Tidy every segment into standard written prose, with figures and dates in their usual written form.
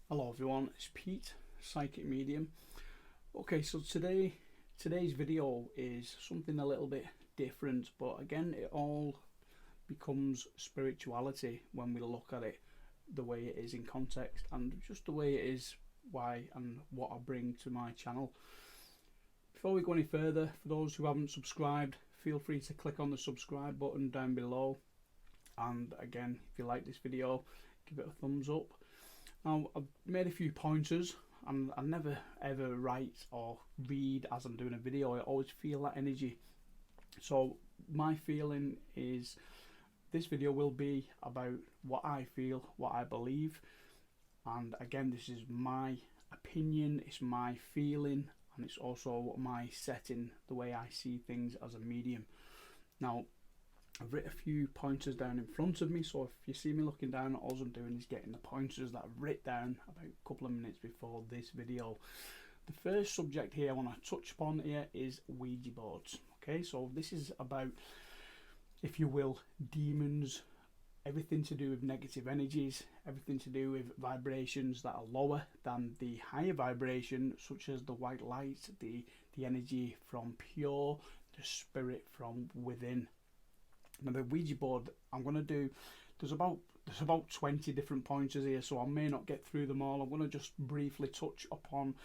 Hello everyone, it's Pete, Psychic Medium. Okay, so today's video is something a little bit different, but again it all becomes spirituality when we look at it the way it is in context and just the way it is why and what I bring to my channel. Before we go any further, for those who haven't subscribed, feel free to click on the subscribe button down below, and again if you like this video, give it a thumbs up. Now, I've made a few pointers, and I never ever write or read as I'm doing a video. I always feel that energy. So my feeling is this video will be about what I feel, what I believe, and again this is my opinion, it's my feeling, and it's also my setting, the way I see things as a medium. Now, I've written a few pointers down in front of me, so if you see me looking down, all I'm doing is getting the pointers that I've written down about a couple of minutes before this video. The first subject here I want to touch upon here is Ouija boards. Okay, so this is about, if you will, demons, everything to do with negative energies, everything to do with vibrations that are lower than the higher vibration, such as the white light, the energy from pure, the spirit from within. Now the Ouija board I'm going to do, there's about 20 different pointers here, so I may not get through them all. I'm going to just briefly touch upon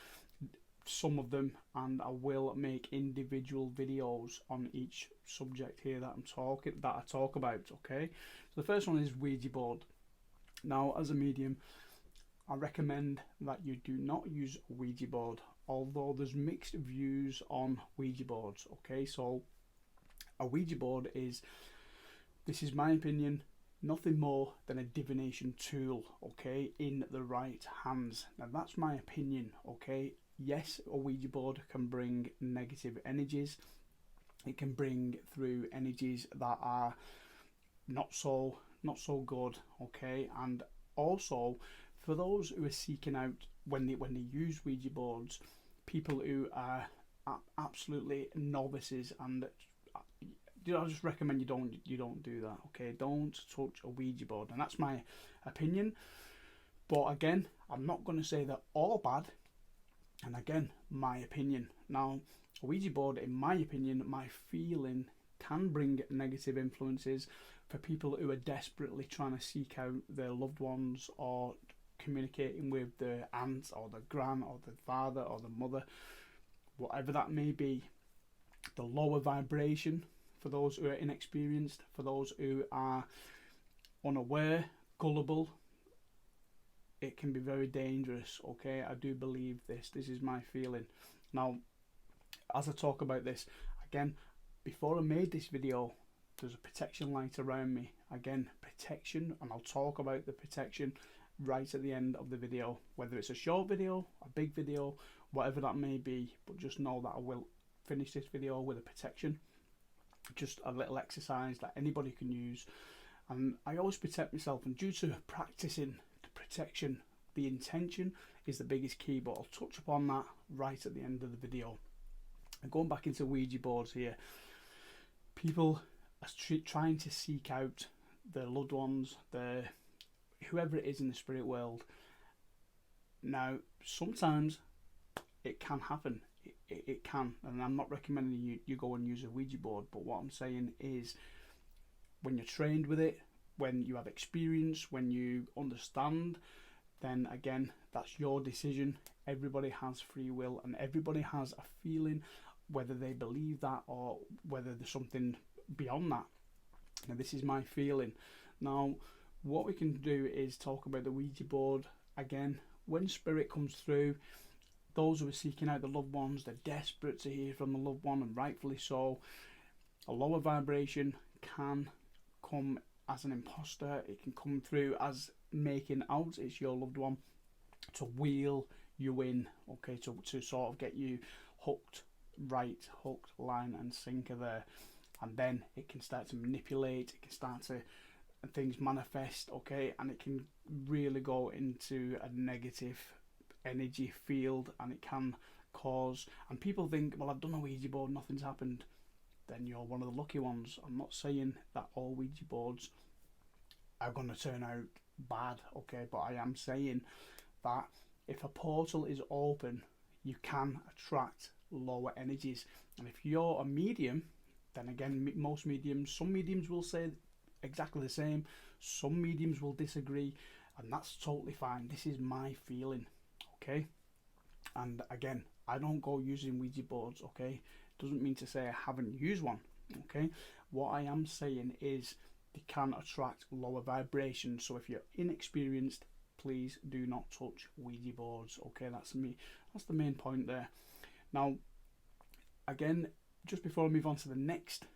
some of them, and I will make individual videos on each subject here that I talk about. Okay, so the first one is Ouija board. Now, as a medium, I recommend that you do not use a Ouija board, although there's mixed views on Ouija boards. Okay, so a Ouija board is, this is my opinion, nothing more than a divination tool, okay, in the right hands. Now that's my opinion, okay. Yes, a Ouija board can bring negative energies. It can bring through energies that are not so good, okay. And also, for those who are seeking out, when they use Ouija boards, people who are absolutely novices, and I just recommend you don't do that. Okay, don't touch a Ouija board, and that's my opinion. But again, I'm not going to say they're all bad. And again, my opinion. Now, a Ouija board, in my opinion, my feeling, can bring negative influences for people who are desperately trying to seek out their loved ones, or communicating with the aunt or the gran or the father or the mother, whatever that may be. The lower vibration, for those who are inexperienced, for those who are unaware, gullible, it can be very dangerous. Okay, I do believe this is my feeling. Now, as I talk about this, again, before I made this video, there's a protection light around me. Again, protection, and I'll talk about the protection right at the end of the video, whether it's a short video, a big video, whatever that may be. But just know that I will finish this video with a protection, just a little exercise that anybody can use. And I always protect myself, and due to practicing the protection, the intention is the biggest key, but I'll touch upon that right at the end of the video. And going back into Ouija boards here, people are trying to seek out their loved ones, their whoever it is in the spirit world. Now, sometimes it can happen. It can, and I'm not recommending you go and use a Ouija board, but what I'm saying is, when you're trained with it, when you have experience, when you understand, then again, that's your decision. Everybody has free will, and everybody has a feeling, whether they believe that or whether there's something beyond that. Now, this is my feeling. Now, what we can do is talk about the Ouija board. Again, when spirit comes through, those who are seeking out the loved ones, they're desperate to hear from the loved one, and rightfully so. A lower vibration can come as an imposter. It can come through as making out it's your loved one, to wheel you in, okay, to sort of get you hooked, line and sinker there. And then it can start to manipulate, it can start to, things manifest, okay, and it can really go into a negative energy field, and it can cause, and people think, well, I've done a Ouija board, nothing's happened. Then you're one of the lucky ones. I'm not saying that all Ouija boards are going to turn out bad, okay, but I am saying that if a portal is open, you can attract lower energies. And if you're a medium, then again, most mediums, some mediums will say exactly the same, some mediums will disagree, and that's totally fine. This is my feeling, okay? And again, I don't go using Ouija boards, okay? Doesn't mean to say I haven't used one, okay? What I am saying is they can attract lower vibrations. So if you're inexperienced, please do not touch Ouija boards, okay? That's the main point there. Now, again, just before I move on to the next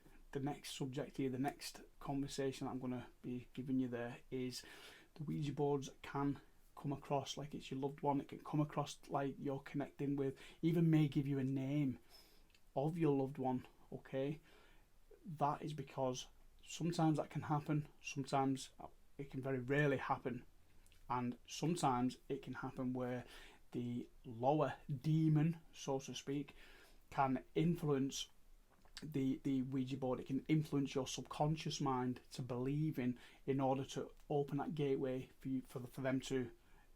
subject here, the next conversation that I'm going to be giving you there is the Ouija boards can come across like it's your loved one. It can come across like you're connecting with, even may give you a name of your loved one, okay? That is because sometimes that can happen, sometimes it can very rarely happen, and sometimes it can happen where the lower demon, so to speak, can influence the Ouija board. It can influence your subconscious mind to believe in order to open that gateway for them to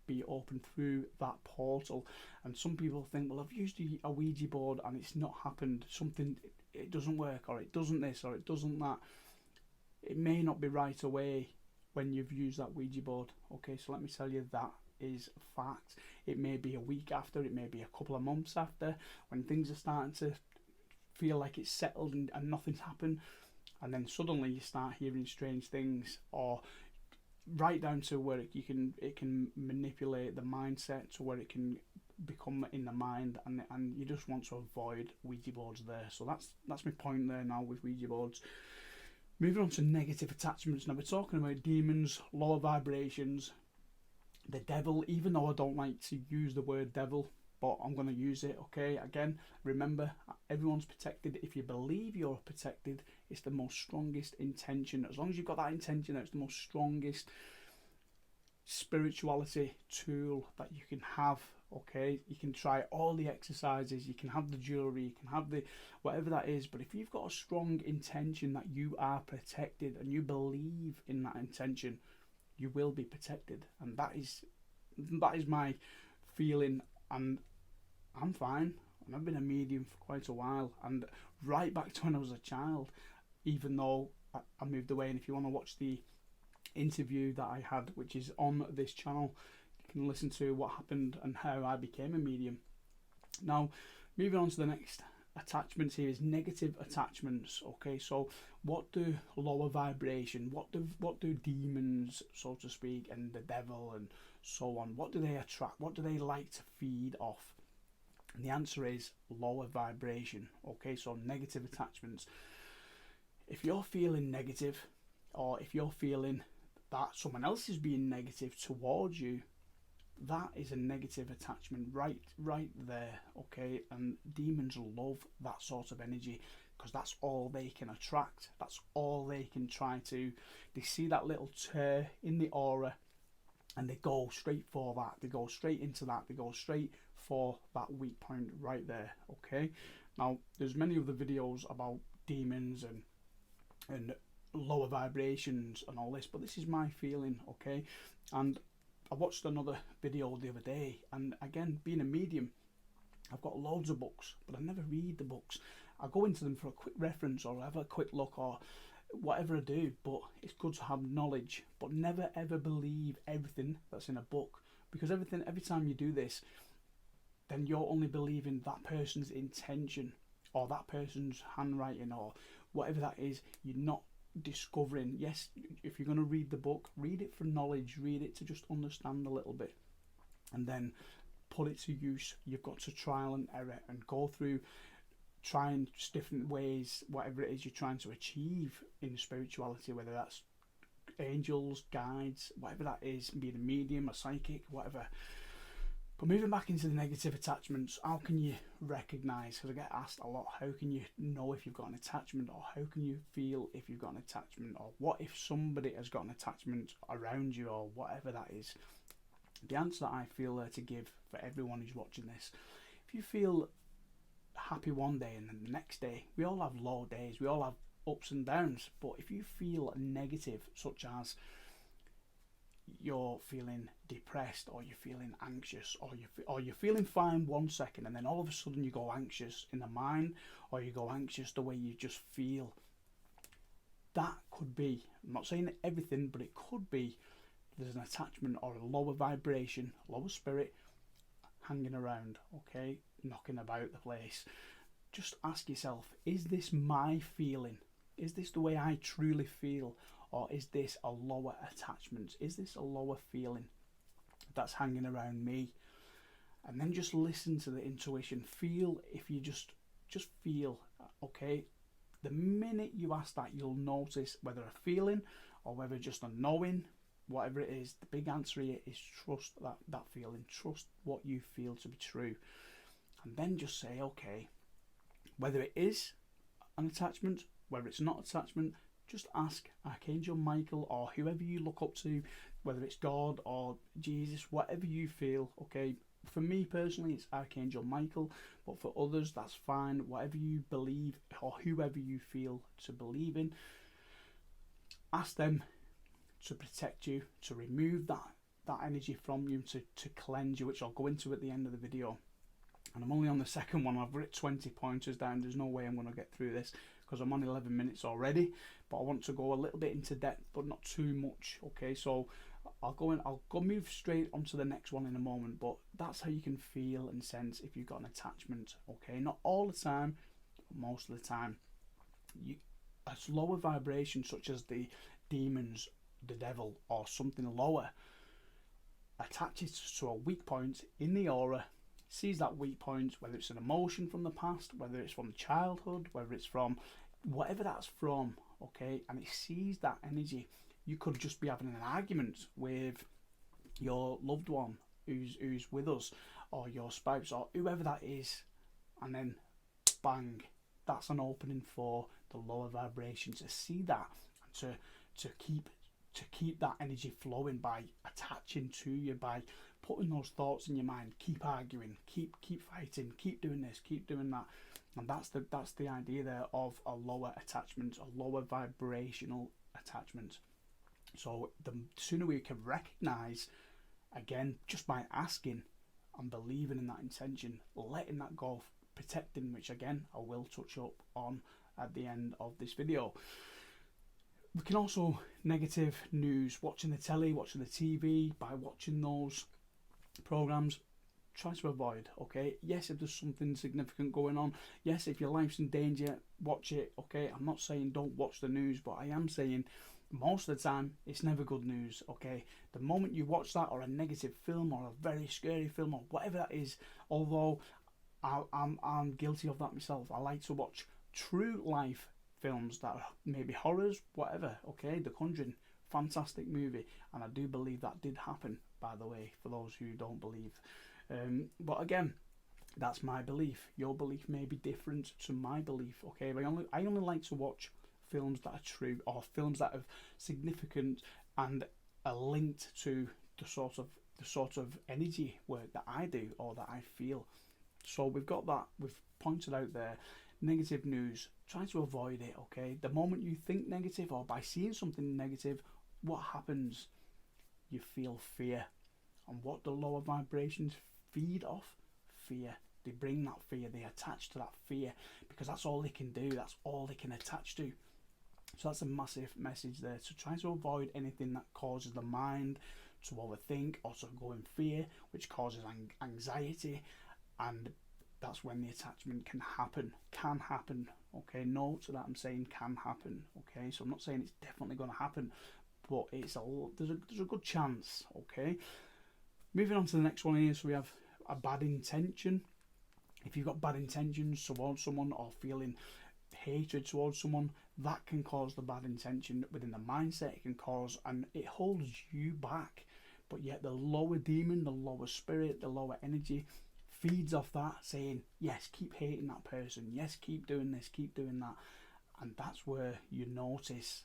be open through that portal. And some people think, well, I've used a Ouija board and it's not happened, something, it doesn't work, or it doesn't this, or it doesn't that. It may not be right away when you've used that Ouija board, okay? So let me tell you, that is fact. It may be a week after, it may be a couple of months after, when things are starting to feel like it's settled and nothing's happened, and then suddenly you start hearing strange things, or right down to where it can manipulate the mindset to where it can become in the mind, and you just want to avoid Ouija boards there. So that's my point there now with Ouija boards. Moving on to negative attachments. Now we're talking about demons, lower vibrations, the devil, even though I don't like to use the word devil, but I'm going to use it, okay? Again, remember, everyone's protected. If you believe you're protected, it's the most strongest intention. As long as you've got that intention, it's the most strongest spirituality tool that you can have, okay? You can try all the exercises, you can have the jewelry, you can have the whatever that is, but if you've got a strong intention that you are protected and you believe in that intention, you will be protected. And that is my feeling, and I'm fine. And I've been a medium for quite a while, and right back to when I was a child, even though I moved away. And if you want to watch the interview that I had, which is on this channel, you can listen to what happened and how I became a medium. Now, moving on to the next attachments here is negative attachments, okay? So what do lower vibration, what do demons, so to speak, and the devil and so on, what do they attract, what do they like to feed off? And the answer is lower vibration, okay? So negative attachments. If you're feeling negative, or if you're feeling that someone else is being negative towards you, that is a negative attachment right there, okay? And demons love that sort of energy, because that's all they can attract, that's all they can try to, they see that little tear in the aura and they go straight for that, they go straight into that, they go straight for that weak point right there, okay? Now, there's many other videos about demons and lower vibrations and all this, but this is my feeling, okay? And I watched another video the other day, and again, being a medium, I've got loads of books, but I never read the books. I go into them for a quick reference or have a quick look or whatever I do, but it's good to have knowledge, but never ever believe everything that's in a book, because every time you do this, then you're only believing that person's intention or that person's handwriting or whatever that is. You're not discovering. Yes, if you're going to read the book, read it for knowledge, read it to just understand a little bit, and then put it to use. You've got to trial and error and go through trying different ways, whatever it is you're trying to achieve in spirituality, whether that's angels, guides, whatever that is, being a medium, a psychic, whatever. But moving back into the negative attachments, how can you recognise, because I get asked a lot, how can you know if you've got an attachment, or how can you feel if you've got an attachment, or what if somebody has got an attachment around you, or whatever that is? The answer that I feel there to give for everyone who's watching this, if you feel happy one day and then the next day, we all have low days, we all have ups and downs, but if you feel negative, such as you're feeling depressed, or you're feeling anxious, or you're feeling fine 1 second, and then all of a sudden you go anxious in the mind, or you go anxious the way you just feel. That could be, I'm not saying everything, but it could be there's an attachment or a lower vibration, lower spirit hanging around, okay, knocking about the place. Just ask yourself, is this my feeling? Is this the way I truly feel? Or is this a lower attachment? Is this a lower feeling that's hanging around me? And then just listen to the intuition. Feel, if you just feel, okay? The minute you ask that, you'll notice whether a feeling or whether just a knowing, whatever it is. The big answer here is trust that feeling. Trust what you feel to be true. And then just say, okay, whether it is an attachment, whether it's not attachment, just ask Archangel Michael or whoever you look up to, whether it's God or Jesus, whatever you feel, okay? For me personally, it's Archangel Michael, but for others, that's fine. Whatever you believe or whoever you feel to believe in, ask them to protect you, to remove that energy from you, to cleanse you, which I'll go into at the end of the video. And I'm only on the second one. I've written 20 pointers down. There's no way I'm going to get through this because I'm on 11 minutes already, but I want to go a little bit into depth, but not too much. Okay, so I'll move straight onto the next one in a moment, but that's how you can feel and sense if you've got an attachment. Okay, not all the time, but most of the time. A lower vibration, such as the demons, the devil, or something lower, attaches to a weak point in the aura, sees that weak point, whether it's an emotion from the past, whether it's from childhood, whether it's from whatever that's from, okay, and it sees that energy. You could just be having an argument with your loved one who's with us, or your spouse, or whoever that is, and then bang, that's an opening for the lower vibration to see that, and to keep that energy flowing by attaching to you, by putting those thoughts in your mind. Keep arguing, keep fighting, keep doing this, keep doing that. And that's the idea there of a lower attachment, a lower vibrational attachment. So the sooner we can recognize, again, just by asking and believing in that intention, letting that go, protecting, which again I will touch up on at the end of this video. We can also, negative news, watching the telly, watching the TV, by watching those programs, try to avoid, okay? Yes, if there's something significant going on, yes, if your life's in danger, watch it, okay? I'm not saying don't watch the news, but I am saying most of the time it's never good news, okay? The moment you watch that, or a negative film, or a very scary film, or whatever that is, although I'm guilty of that myself, I like to watch true life films that are maybe horrors, whatever, okay? The Conjuring, fantastic movie, and I do believe that did happen, by the way, for those who don't believe. But again, that's my belief. Your belief may be different to my belief, okay? I only like to watch films that are true, or films that are significant and are linked to the sort of energy work that I do or that I feel. So we've got that, we've pointed out there. Negative news, try to avoid it, okay? The moment you think negative, or by seeing something negative, what happens? You feel fear. And what the lower vibrations feed off? Fear. They bring that fear, they attach to that fear, because that's all they can do, that's all they can attach to. So that's a massive message there. So try to avoid anything that causes the mind to overthink or to go in fear, which causes anxiety, and that's when the attachment can happen, okay? Note that I'm saying can happen, okay? So I'm not saying it's definitely going to happen, but there's a good chance, okay? Moving on to the next one here, so we have a bad intention. If you've got bad intentions towards someone, or feeling hatred towards someone, that can cause the bad intention within the mindset. It can cause, and it holds you back, but yet the lower demon, the lower spirit, the lower energy feeds off that, saying, yes, keep hating that person, yes, keep doing this, keep doing that. And that's where you notice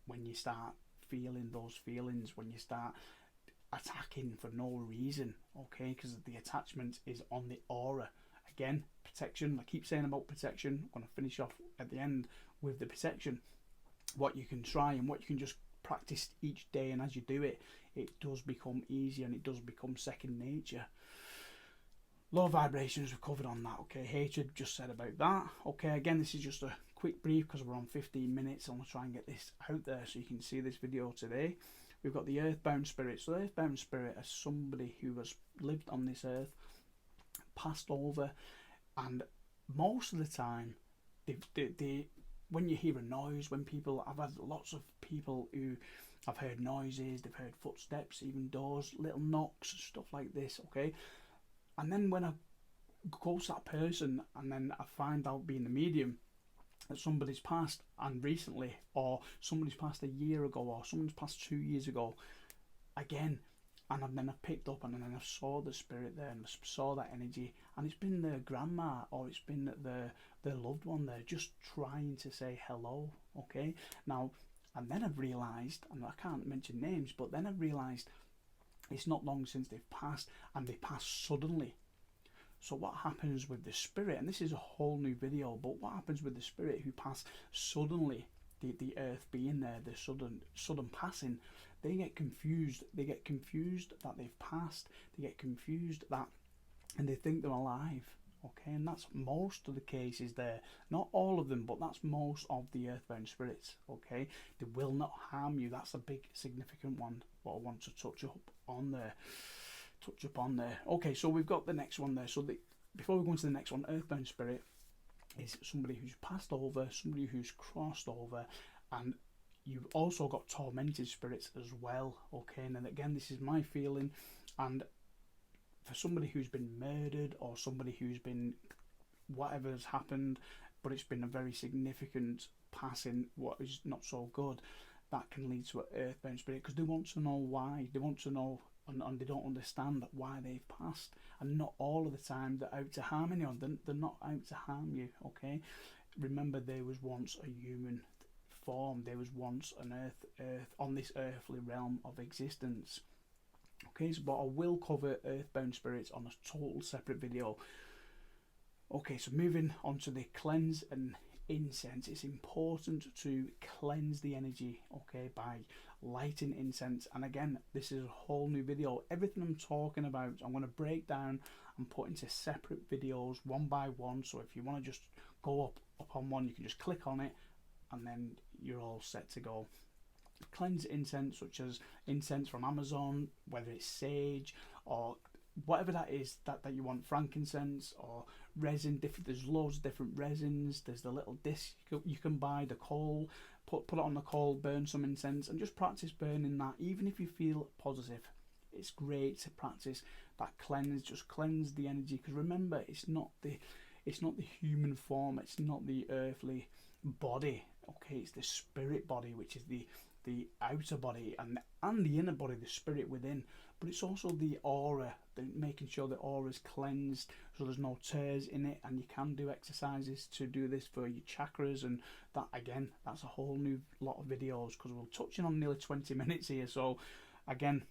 when you start feeling those feelings, when you start attacking for no reason, okay? Because the attachment is on the aura. Again, protection. I keep saying about protection. I'm going to finish off at the end with the protection. What you can try, and what you can just practice each day, and as you do it, it does become easier and it does become second nature. Low vibrations, we've covered on that. Okay, hatred, just said about that. Okay, again, this is just a quick brief because we're on 15 minutes. I'm going to try and get this out there so you can see this video today. We've got the Earthbound Spirit. So the Earthbound Spirit is somebody who has lived on this earth, passed over, and most of the time, when you hear a noise, when people, I've had lots of people who have heard noises, they've heard footsteps, even doors, little knocks, stuff like this, okay? And then when I go to that person and then I find out being the medium that somebody's passed and recently, or somebody's passed a year ago, or someone's passed 2 years ago, again, and then I picked up and then I saw the spirit there and I saw that energy, and it's been their grandma or it's been their loved one there just trying to say hello, okay? Now, and then I've realised, and I can't mention names, but then I've realised it's not long since they've passed, and they pass suddenly. So what happens with the spirit, and this is a whole new video, but what happens with the spirit who pass suddenly, the earth being there, the sudden passing, they get confused. They get confused that they've passed. They get confused that, and they think they're alive. Okay, and that's most of the cases there. Not all of them, but that's most of the earthbound spirits. Okay, they will not harm you. That's a big significant one what I want to touch up on there. Okay, so we've got the next one there. So before we go into the next one, earthbound spirit is somebody who's passed over, somebody who's crossed over, and you've also got tormented spirits as well. Okay, and then again, this is my feeling, and for somebody who's been murdered or somebody who's been, whatever has happened, but it's been a very significant passing, what is not so good, that can lead to an earthbound spirit, because they want to know why. They want to know, and they don't understand why they've passed. And not all of the time they're out to harm anyone. They're not out to harm you, okay? Remember, there was once a human form. There was once an earth on this earthly realm of existence. Okay, so but I will cover earthbound spirits on a total separate video. Okay, so moving on to the cleanse and incense. It's important to cleanse the energy, okay, by lighting incense. And again, this is a whole new video. Everything I'm talking about, I'm going to break down and put into separate videos one by one. So if you want to just go up on one, you can just click on it and then you're all set to go. Cleanse incense, such as incense from Amazon, whether it's sage or whatever that is that you want, frankincense or resin, there's loads of different resins. There's the little disc you can buy, the coal, put it on the coal, burn some incense and just practice burning that. Even if you feel positive, it's great to practice that cleanse. Just cleanse the energy, because remember, it's not the human form, it's not the earthly body, okay, it's the spirit body, which is the outer body, and the inner body, the spirit within. But it's also the aura, making sure the aura is cleansed so there's no tears in it. And you can do exercises to do this for your chakras, and that, again, that's a whole new lot of videos, because we're touching on nearly 20 minutes here. So again,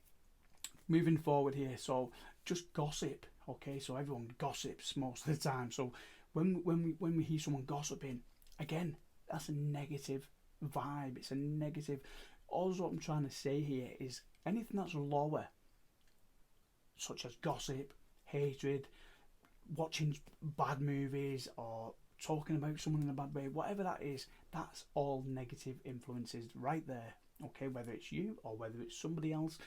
moving forward here, so just gossip, okay? So everyone gossips most of the time. So when we hear someone gossiping, again, that's a negative vibe. It's a negative. Also, what I'm trying to say here is anything that's lower, such as gossip, hatred, watching bad movies, or talking about someone in a bad way, whatever that is, that's all negative influences right there, okay? Whether it's you or whether it's somebody else,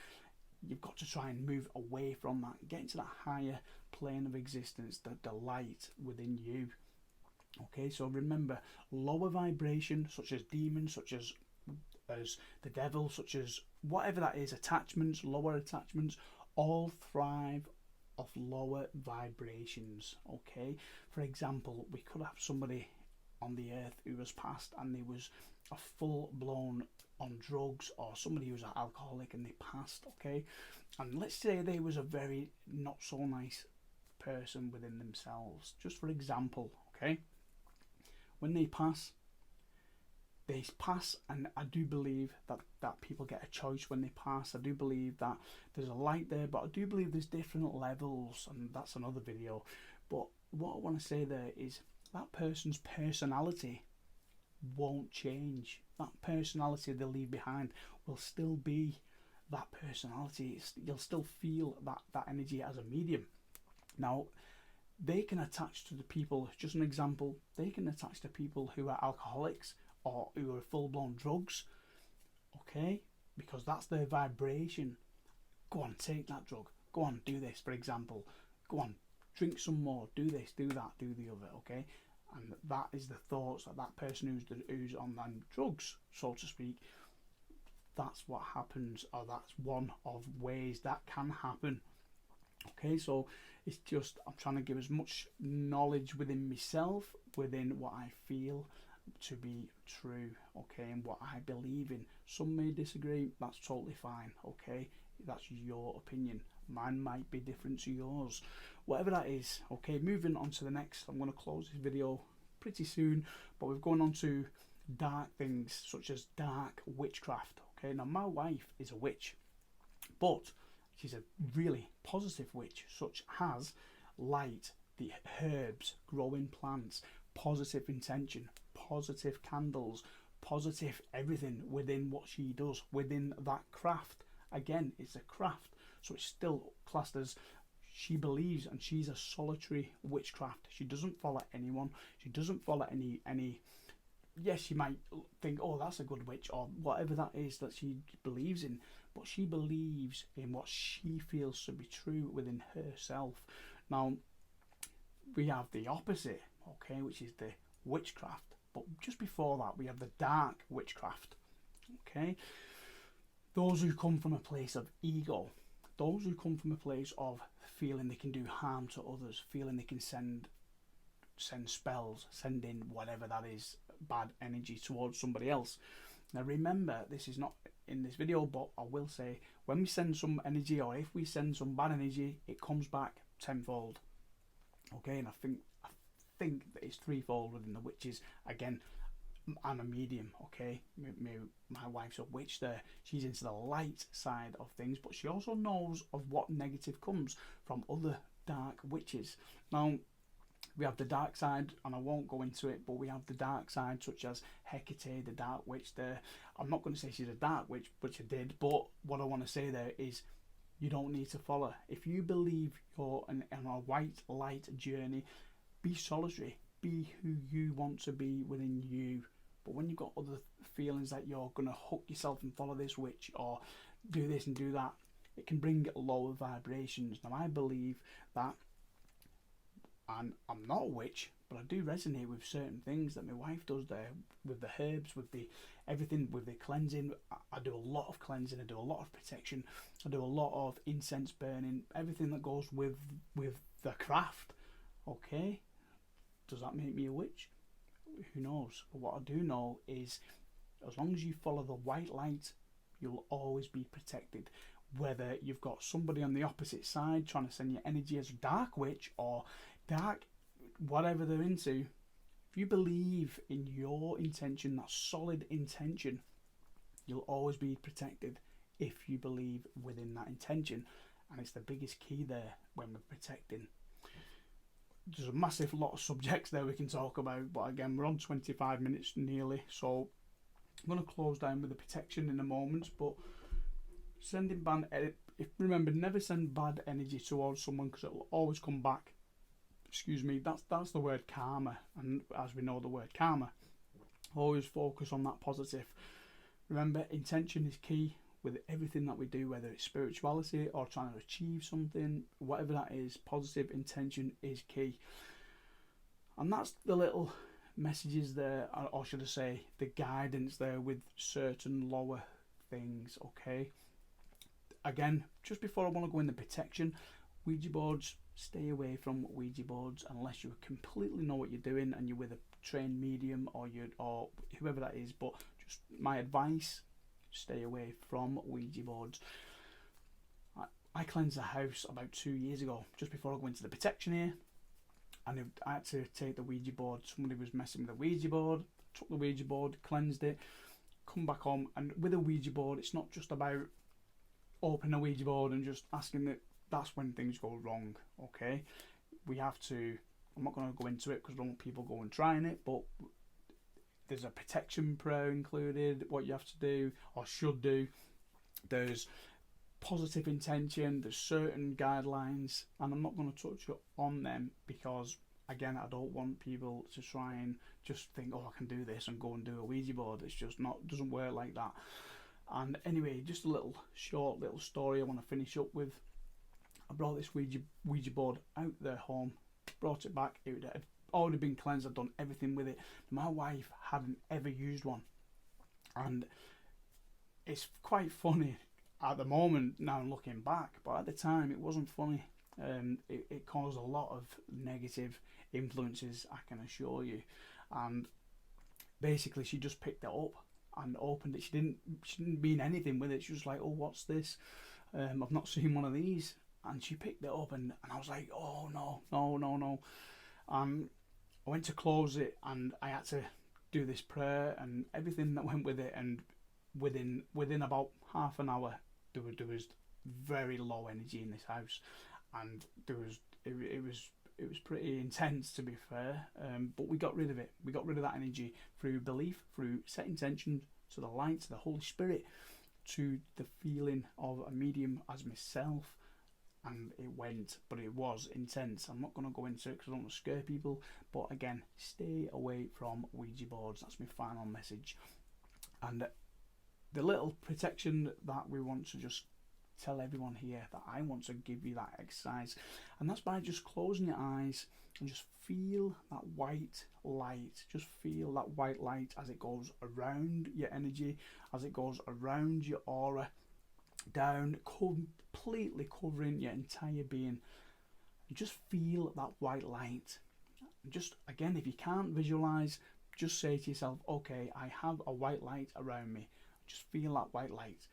you've got to try and move away from that, get into that higher plane of existence, the light within you. Okay, so remember, lower vibration, such as demons, such as the devil, such as whatever that is, attachments, lower attachments, all thrive off lower vibrations. Okay, for example, we could have somebody on the earth who was passed and they was a full-blown on drugs, or somebody who was an alcoholic and they passed, okay, and let's say they was a very not so nice person within themselves, just for example, okay. When they pass, and I do believe that people get a choice when they pass. I do believe that there's a light there, but I do believe there's different levels, and that's another video. But what I want to say there is that person's personality won't change. that personality they leave behind will still be that personality. You'll still feel that energy as a medium. Now, they can attach to the people, just an example, they can attach to people who are alcoholics or who are full-blown drugs, okay? Because that's their vibration. Go on, take that drug. Go on, do this, for example. Go on, drink some more, do this, do that, do the other, okay? And that is the thoughts that that person who's on them drugs, so to speak, that's what happens, or that's one of ways that can happen. Okay, so it's just, I'm trying to give as much knowledge within myself, within what I feel to be true, okay, and what I believe in. Some may disagree, that's totally fine, okay, that's your opinion. Mine might be different to yours, whatever that is. Okay, moving on to the next. I'm going to close this video pretty soon, but we're going on to dark things such as dark witchcraft. Okay, now my wife is a witch, but she's a really positive witch, such as light, the herbs, growing plants, positive intention, positive candles, positive everything within what she does, within that craft. Again, it's a craft, so it's still classed as, she believes, and she's a solitary witchcraft. She doesn't follow anyone. She doesn't follow any. Yes, she might think, oh, that's a good witch, or whatever that is that she believes in, but she believes in what she feels to be true within herself. Now, we have the opposite, okay, which is the witchcraft. But just before that, we have the dark witchcraft, okay? Those who come from a place of ego, those who come from a place of feeling they can do harm to others, feeling they can send spells, send in whatever that is, bad energy towards somebody else. Now remember, this is not in this video, but I will say, when we send some energy, or if we send some bad energy, it comes back tenfold. Okay, and I think that it's threefold within the witches. Again, I'm a medium, okay? My wife's a witch there. She's into the light side of things, but she also knows of what negative comes from other dark witches. Now, we have the dark side, and I won't go into it, but we have the dark side, such as Hecate, the dark witch there. I'm not going to say she's a dark witch, which I did, but what I want to say there is, you don't need to follow. If you believe you're on a white light journey, be solitary, be who you want to be within you. But when you've got other feelings that you're going to hook yourself and follow this witch, or do this and do that, it can bring lower vibrations. Now, I believe that, and I'm not a witch, but I do resonate with certain things that my wife does there, with the herbs, with the everything, with the cleansing. I do a lot of cleansing, I do a lot of protection, I do a lot of incense burning, everything that goes with the craft. Okay, does that make me a witch? Who knows? But what I do know is, as long as you follow the white light, you'll always be protected. Whether you've got somebody on the opposite side trying to send you energy as a dark witch, or dark, whatever they're into, if you believe in your intention, that solid intention, you'll always be protected if you believe within that intention. And it's the biggest key there when we're protecting. There's a massive lot of subjects there we can talk about, but again, we're on 25 minutes nearly, so I'm going to close down with the protection in a moment. But sending bad, remember, never send bad energy towards someone, because it will always come back. Excuse me, that's the word karma, and as we know the word karma, always focus on that positive. Remember, intention is key with everything that we do, whether it's spirituality or trying to achieve something, whatever that is, positive intention is key. And that's the little messages there, or should I say the guidance there with certain lower things, okay? Again, just before I want to go in the protection, Ouija boards, stay away from Ouija boards unless you completely know what you're doing and you're with a trained medium, or whoever that is. But just my advice, stay away from Ouija boards. I cleansed the house about 2 years ago, just before I go into the protection here, and I had to take the Ouija board. Somebody was messing with the Ouija board, took the Ouija board, cleansed it, come back home. And with a Ouija board, it's not just about opening a Ouija board and just asking that. That's when things go wrong, okay? We have to, I'm not going to go into it because I don't want people going trying it, but there's a protection prayer included, what you have to do or should do. There's positive intention, there's certain guidelines, and I'm not going to touch on them because, again, I don't want people to try and just think, oh, I can do this and go and do a Ouija board. It's just not, doesn't work like that. And anyway, just a short little story I want to finish up with. I brought this Ouija board out their home, brought it back. It had already been cleansed. I'd done everything with it. My wife hadn't ever used one, and it's quite funny at the moment now looking back, but at the time it wasn't funny. It caused a lot of negative influences, I can assure you. And basically, she just picked it up and opened it. She didn't mean anything with it. She was like, "Oh, what's this? I've not seen one of these." And she picked it up, and I was like, "Oh no!" I went to close it, and I had to do this prayer and everything that went with it. And within about half an hour, there was very low energy in this house, and it was pretty intense, to be fair. But we got rid of it. We got rid of that energy through belief, through set intention to the light, to the Holy Spirit, to the feeling of a medium as myself. And it went, but it was intense. I'm not going to go into it because I don't want to scare people. But again, stay away from Ouija boards. That's my final message. And the little protection that we want to just tell everyone here, that I want to give you that exercise, and that's by just closing your eyes and just feel that white light. Just feel that white light as it goes around your energy, as it goes around your aura, down, completely covering your entire being. Just feel that white light. Just, again, if you can't visualize, just say to yourself, okay, I have a white light around me. Just feel that white light.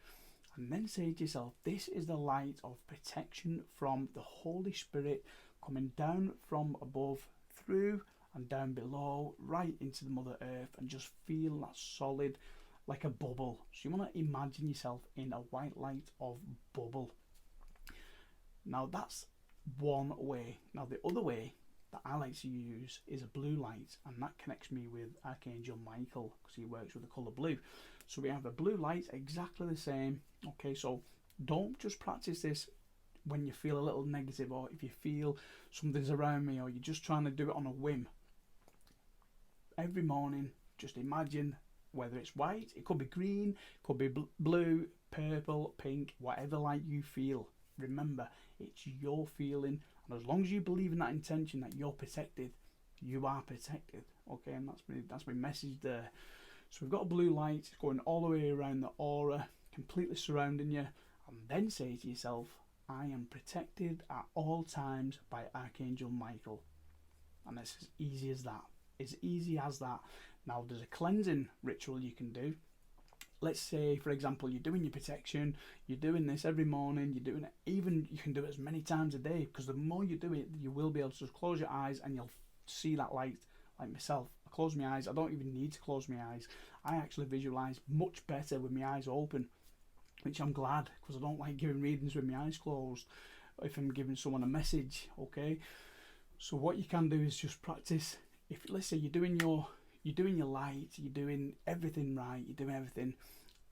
And then say to yourself, this is the light of protection from the Holy Spirit coming down from above, through and down below, right into the Mother Earth, and just feel that solid, like a bubble. So you want to imagine yourself in a white light of bubble. Now that's one way. Now the other way that I like to use is a blue light, and that connects me with Archangel Michael because he works with the colour blue. So we have a blue light, exactly the same. Okay, so don't just practice this when you feel a little negative, or if you feel something's around me, or you're just trying to do it on a whim. Every morning, just imagine, whether it's white, it could be green, it could be blue, purple, pink, whatever light you feel. Remember, it's your feeling, and as long as you believe in that intention that you're protected, you are protected. Okay, and that's my message there. So we've got a blue light going all the way around the aura, completely surrounding you, and then say to yourself, I am protected at all times by Archangel Michael. And it's as easy as that. As easy as that. Now there's a cleansing ritual you can do. Let's say, for example, you're doing your protection, you're doing this every morning, you're doing it, even you can do it as many times a day, because the more you do it, you will be able to just close your eyes and you'll see that light. Like myself, I close my eyes, I don't even need to close my eyes. I actually visualise much better with my eyes open, which I'm glad, because I don't like giving readings with my eyes closed if I'm giving someone a message. Okay, so what you can do is just practice. If, let's say, you're doing your light, you're doing everything right, you're doing everything,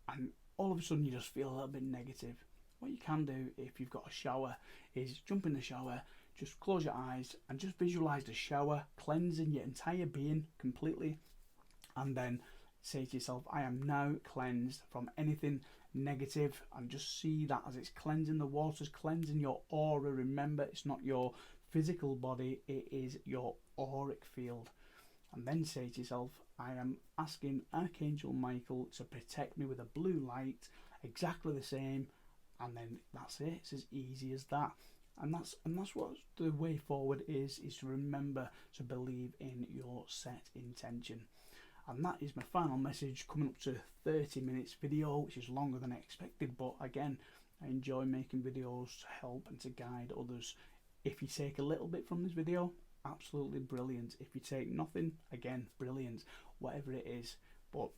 and all of a sudden you just feel a little bit negative. What you can do, if you've got a shower, is jump in the shower, just close your eyes and just visualize the shower cleansing your entire being completely, and then say to yourself, I am now cleansed from anything negative, and just see that as it's cleansing. The water's cleansing your aura. Remember, it's not your physical body, it is your auric field. And then say to yourself, I am asking Archangel Michael to protect me with a blue light, exactly the same, and then that's it. It's as easy as that. And that's what the way forward is to remember to believe in your set intention. And that is my final message, coming up to 30 minutes video, which is longer than I expected, but again, I enjoy making videos to help and to guide others. If you take a little bit from this video, absolutely brilliant. If you take nothing, again, brilliant. Whatever it is, but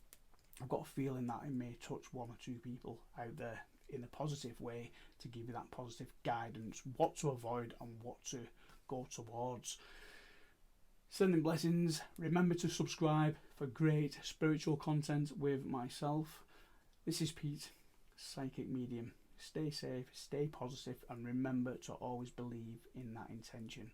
I've got a feeling that I may touch one or two people out there in a positive way, to give you that positive guidance, what to avoid and what to go towards. Sending blessings. Remember to subscribe for great spiritual content with myself. This is Pete, Psychic Medium. Stay safe, stay positive, and remember to always believe in that intention.